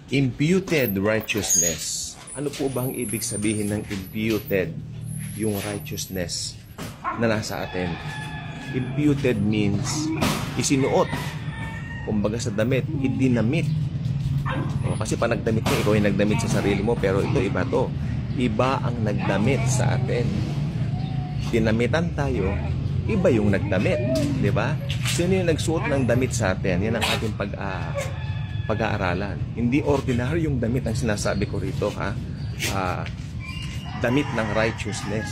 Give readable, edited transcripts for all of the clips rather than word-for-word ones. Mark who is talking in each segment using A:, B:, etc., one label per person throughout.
A: Imputed righteousness. Ano po bang ibig sabihin ng imputed? Yung righteousness na nasa atin. Imputed means isinuot. Kumbaga sa damit, idinamit. Kasi pa nagdamit mo, ikaw yung nagdamit sa sarili mo, pero ito iba to. Iba ang nagdamit sa atin. Dinamitan tayo, iba yung nagdamit, di ba? Sino yung nagsuot ng damit sa atin? Yan ang ating pag-aaralan. Hindi ordinary yung damit ang sinasabi ko rito, ha? Damit ng righteousness,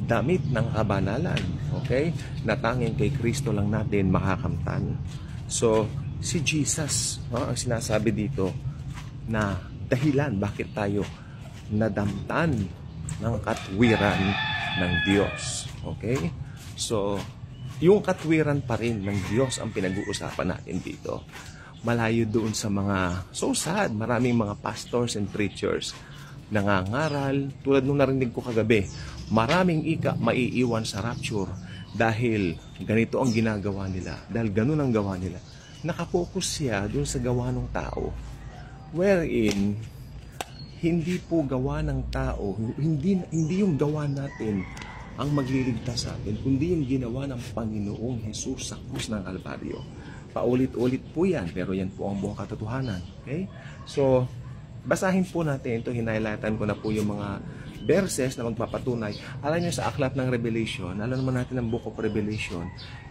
A: damit ng kabanalan, okay? Na tanging kay Kristo lang natin makakamtan. So, si Jesus, ang sinasabi dito na dahilan bakit tayo nadamtan ng katwiran ng Diyos. Okay? So, yung katwiran pa rin ng Diyos ang pinag-uusapan natin dito. Malayo doon sa mga, so sad, maraming mga pastors and preachers nangangaral, tulad nung narinig ko kagabi, maraming maiiwan sa rapture dahil ganito ang ginagawa nila, dahil ganun ang gawa nila. Nakapokus siya doon sa gawa ng tao, wherein hindi po gawa ng tao, hindi yung gawa natin ang magliligtas sa atin, kundi yung ginawa ng Panginoong Jesus sa krus ng Kalbaryo. Paulit-ulit po yan, pero yan po ang buong katotohanan. Okay? So, basahin po natin ito, hinighlightan ko na po yung mga verses na magpapatunay. Alam nyo sa aklat ng Revelation, alam naman natin ang Book of Revelation,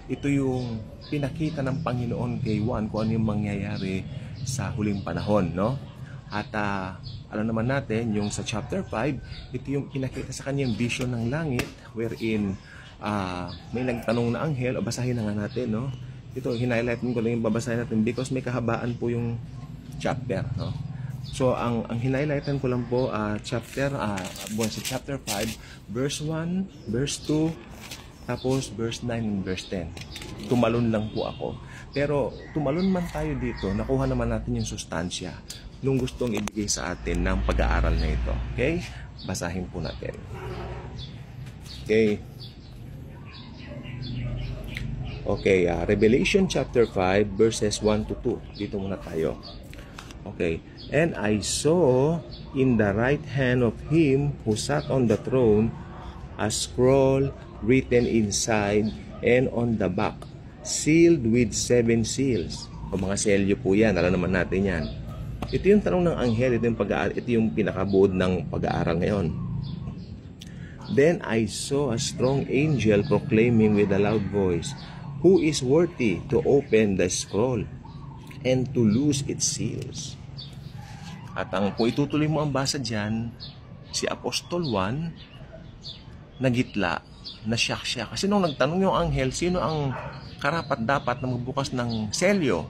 A: ito yung pinakita ng Panginoon kay Juan kung ano yung mangyayari sa huling panahon, no? At alam naman natin, yung sa chapter 5, ito yung pinakita sa kanyang vision ng langit, wherein may nagtanong na anghel, o basahin na nga natin, no? Ito, hinighlightin ko lang yung babasahin natin because may kahabaan po yung chapter, no? So, ang hinighlightan ko lang po, chapter 5, verse 1, verse 2, tapos verse 9 and verse 10. Tumalon lang po ako. Pero, tumalon man tayo dito, nakuha naman natin yung sustansya nung gustong ibigay sa atin ng pag-aaral na ito. Okay? Basahin po natin. Okay. Okay, Revelation chapter 5, verses 1 to 2. Dito muna tayo. Okay. And I saw in the right hand of him who sat on the throne a scroll written inside and on the back, sealed with 7 seals. O mga selyo po yan, alam naman natin yan. Ito yung tanong ng anghel, ito yung pinakabuod ng pag-aaral ngayon. Then I saw a strong angel proclaiming with a loud voice, "Who is worthy to open the scroll and to loose its seals?" At kung itutuloy mo ang basa dyan, si Apostol Juan, nagitla, nasyak siya. Kasi nung nagtanong yung anghel, sino ang karapat-dapat na magbukas ng selyo?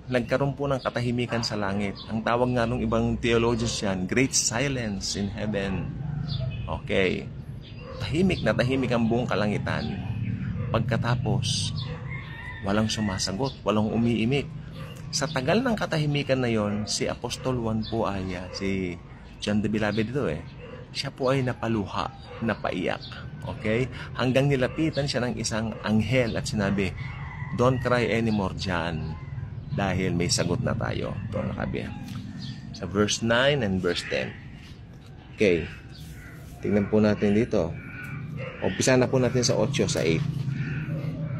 A: Nagkaroon po ng katahimikan sa langit. Ang tawag nga ng ibang theologians yan, great silence in heaven. Okay. Tahimik na tahimik ang buong kalangitan. Pagkatapos, walang sumasagot, walang umiimik. Sa tagal ng katahimikan na yon, si Apostol Juan po ay, si John the Beloved dito siya po ay napaluha, napaiyak. Okay? Hanggang nilapitan siya ng isang anghel at sinabi, "Don't cry anymore, John, dahil may sagot na tayo." Ito nakabi. Sa verse 9 and verse 10. Okay. Tingnan po natin dito. Umpisa na po natin sa 8, sa 8.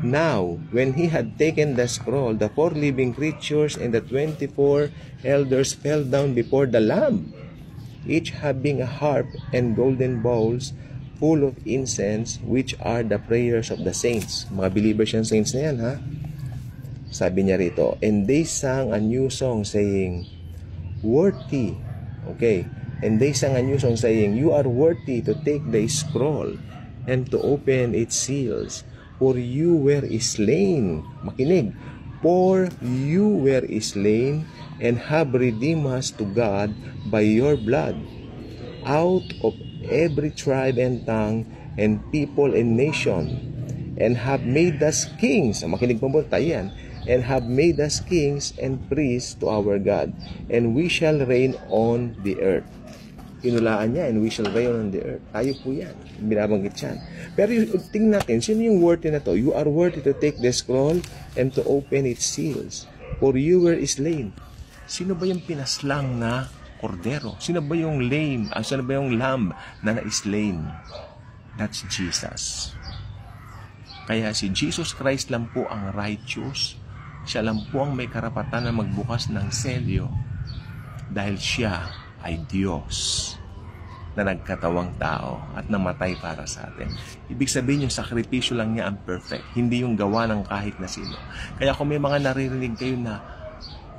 A: Now, when he had taken the scroll, the 4 living creatures and the 24 elders fell down before the Lamb, each having a harp and golden bowls full of incense, which are the prayers of the saints. Mga believers yan, saints na yan, ha? Sabi niya rito, and they sang a new song saying, "Worthy." Okay. And they sang a new song saying, "You are worthy to take the scroll and to open its seals. For you were slain." Makinig. "For you were slain and have redeemed us to God by your blood, out of every tribe and tongue and people and nation, and have made us kings." Makinig po tayo yan. "And have made us kings and priests to our God, and we shall reign on the earth." Inulaan niya, "and we shall reign on the earth." Tayo po yan. Binabanggit yan. Pero tingnan natin, sino yung worthy na to? "You are worthy to take the scroll and to open its seals. For you were slain." Sino ba yung pinaslang na kordero? Sino ba yung sino ba yung lamb na na-slain? That's Jesus. Kaya si Jesus Christ lang po ang righteous. Siya lang po ang may karapatan na magbukas ng selyo dahil siya ay Diyos na nagkatawang tao at namatay para sa atin. Ibig sabihin yung sakripisyo lang niya ang perfect, hindi yung gawa ng kahit na sino. Kaya kung may mga naririnig kayo na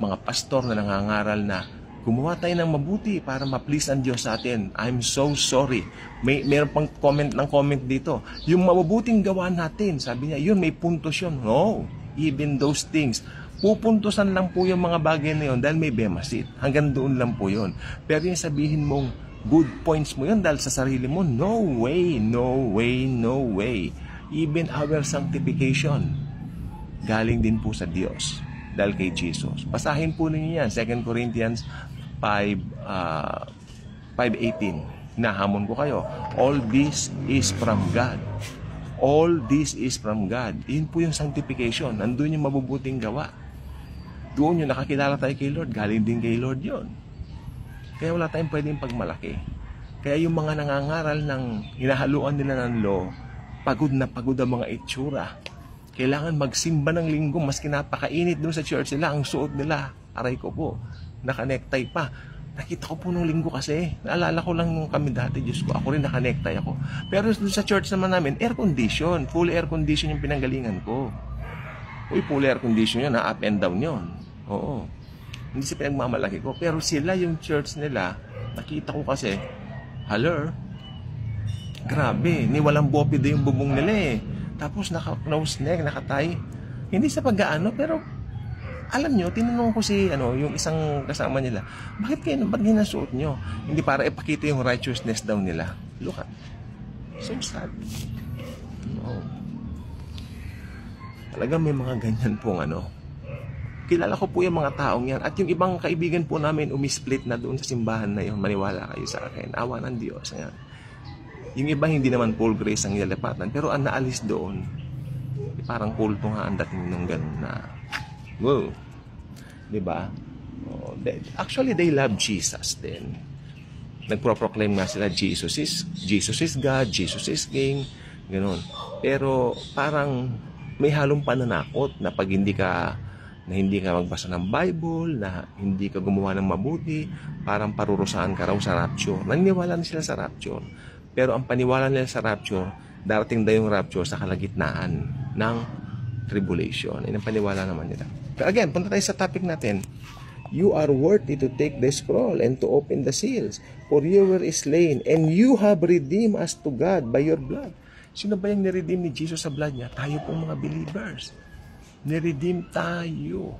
A: mga pastor na nangangaral na gumawa tayo ng mabuti para ma-please ang Diyos sa atin, I'm so sorry. Meron pang comment dito. Yung mabubuting gawa natin, sabi niya, yun, may puntos yun. No, even those things. Pupuntusan lang po yung mga bagay na yun dahil may bemasit. Hanggang doon lang po yun. Pero yung sabihin mong good points mo yun dahil sa sarili mo, no way, no way, no way. Even our sanctification, galing din po sa Diyos dahil kay Jesus. Basahin po ninyo yan, 2 Corinthians 5:18. Hinahamon ko kayo. All this is from God. All this is from God. Yun po yung sanctification. Nandun yung mabubuting gawa. Doon yung nakakilala tayo kay Lord. Galing din kay Lord yun. Kaya wala tayong pwedeng pagmalaki. Kaya yung mga nangangaral ng hinahaluan nila ng law, pagod na pagod ang mga itsura. Kailangan magsimba ng linggo, mas kinapakainit doon sa church nila, ang suot nila. Aray ko po, naka-necktie pa. Nakita ko po nung linggo kasi, naalala ko lang nung kami dati, Diyos ko, ako rin naka-necktie ako. Pero sa church naman namin, air condition, full air condition yung pinanggalingan ko. Uy, full air condition yun, up and down yun. Oo. Hindi siya pinagmamalaki ko. Pero sila yung church nila, nakita ko kasi, hello, grabe, ni walang bopide yung bubong nila eh. Tapos naka-nose neck, nakatay. Hindi sa pag-aano, pero alam nyo, tinanong ko si yung isang kasama nila, ba't ginasuot nyo? Hindi para ipakita yung righteousness daw nila. Look at, so sad. No. Talagang may mga ganyan pong kilala ko po yung mga taong yan. At yung ibang kaibigan po namin umisplit na doon sa simbahan na yun. Maniwala kayo sa akin. Awa ng Diyos. Ayan. Yung iba hindi naman full grace ang nilalapatan. Pero ang naalis doon, parang kulto nga ang dating nung ganun na, wow. Diba? Oh, actually, they love Jesus din. Nagpro-proclaim nga sila, Jesus is God, Jesus is King. Ganun. Pero parang may halong pananakot na pag hindi ka magbasa ng Bible, na hindi ka gumawa ng mabuti, parang parurusahan ka raw sa rapture. Naniniwala na sila sa rapture. Pero ang paniwala nila sa rapture, darating daw yung rapture sa kalagitnaan ng tribulation. Yan ang paniwala naman nila. Pero again, punta tayo sa topic natin. You are worthy to take the scroll and to open the seals, for you were slain, and you have redeemed us to God by your blood. Sino ba yung niredeem ni Jesus sa blood niya? Tayo pong mga believers. Niredeem tayo.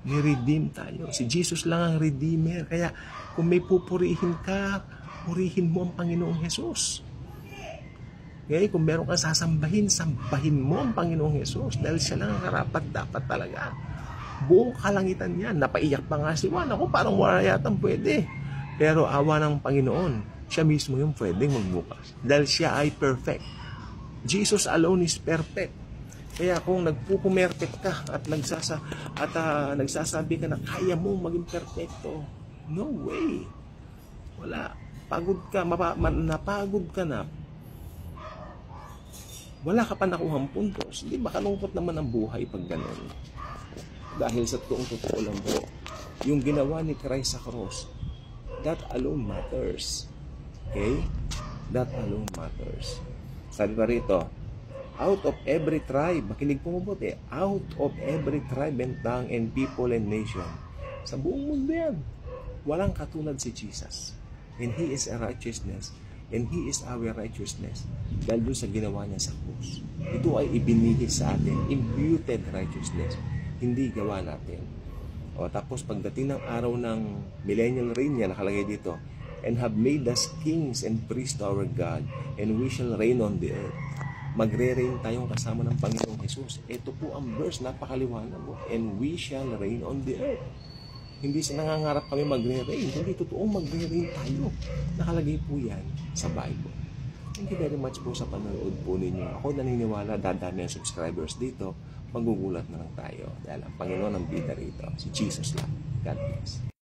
A: Niredeem tayo. Si Jesus lang ang redeemer. Kaya kung may pupurihin ka, purihin mo ang Panginoong Jesus. Okay? Kung meron kang sasambahin, sambahin mo ang Panginoong Jesus. Dahil siya lang ang karapat dapat talaga. Buong kalangitan yan. Napaiyak pa nga si Juan. Ako parang wala yatang pwede. Pero awa ng Panginoon, siya mismo yung pwedeng magbukas. Dahil siya ay perfect. Jesus alone is perfect. Kaya kung nagpupumerpek ka at nagsasabi ka na kaya mo maging perfecto, no way. Wala. Pagod ka, napagod ka na. Wala ka pa nakuhang puntos. Hindi ba kalungkot naman ang buhay pag gano'n? Dahil sa totoo lang po, yung ginawa ni Christ sa cross, that alone matters. Okay? That alone matters. Sabi pa rito, out of every tribe, makinig po mabuti, out of every tribe and tongue and people and nation. Sa buong mundo yan, walang katulad si Jesus. And He is a righteousness. And He is our righteousness. Dahil doon sa ginawa niya sa krus. Ito ay ibinihis sa atin, imputed righteousness. Hindi gawa natin. O, tapos pagdating ng araw ng millennial reign niya, nakalagay dito, and have made us kings and priests to our God, and we shall reign on the earth. Magre-reign tayong kasama ng Panginoong Jesus. Ito po ang verse, napakaliwanag mo. And we shall reign on the earth. Hindi sa nangangarap kami magre-reign. Hindi totoong magre-reign tayo. Nakalagay po yan sa Bible. Thank you very much po sa panonood po ninyo. Ako naniniwala, dadami ang subscribers dito. magugulat na lang tayo dahil ang Panginoon ang bida rito, si Jesus lang. God bless.